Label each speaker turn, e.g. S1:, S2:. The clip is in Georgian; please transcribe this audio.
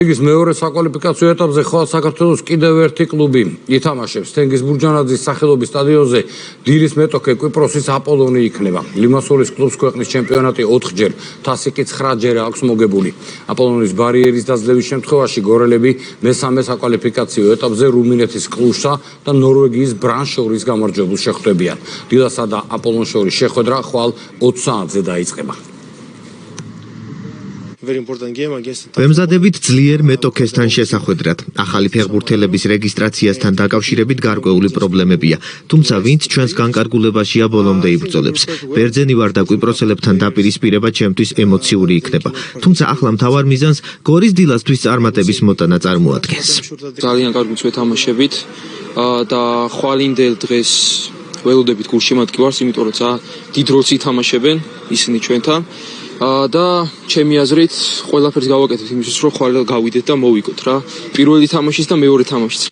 S1: ის მეორე საკვალიფიკაციო ეტაპზე ხვალ საქართველოს კიდევ ერთი კლუბი ითამაშებს. თენგიზ ბურჯანაძის სახელობის სტადიონზე დილის მეტოქე კვიპროსის აპოლონი იქნება. ლიმასოლის კლუბს ქვეყნის ჩემპიონატი 4-ჯერ, თასიკი 9-ჯერ აქვს მოგებული. აპოლონის ბარიერის დაძლევის შემთხვევაში გორელები მესამე საკვალიფიკაციო ეტაპზე რუმინეთის კლუშსა და ნორვეგიის ბრანს შორის გამარჯვებულს შეხვდებიან. დილასა და აპოლონს შორის შეხვედრა ხვალ 20 საათზე დაიწყება.
S2: Ვემზადებით ძლიერ მეტოქესთან შესახვედრად. ახალი ფეხბურთელების რეგისტრაციასთან დაკავშირებით გარკვეული პრობლემებია, თუმცა ვინც ჩვენს განკარგულებაშია ბოლომდე იბრძოლებს. ბერძენი ვარ და კვიპროსელებთან დაპირისპირება ჩემთვის ემოციური იქნება. თუმცა ახლა მთავარ მიზანს გორის დილასთვის წარმატების მოტანა წარმოადგენს.
S3: ძალიან კარგი ვეთამაშებით და ხვალინდელ დღეს ველოდებით გულშემატკივარს, იმიტომ რომ დიდ როლს ითამაშებენ ისინი ჩვენთან. და ჩემი აზრით ყველაფერს გავაკეთებთ იმისთვის რომ ხვალ გავიდეთ და მოვიგოთ რა პირველი თამაშის და მეორე თამაშის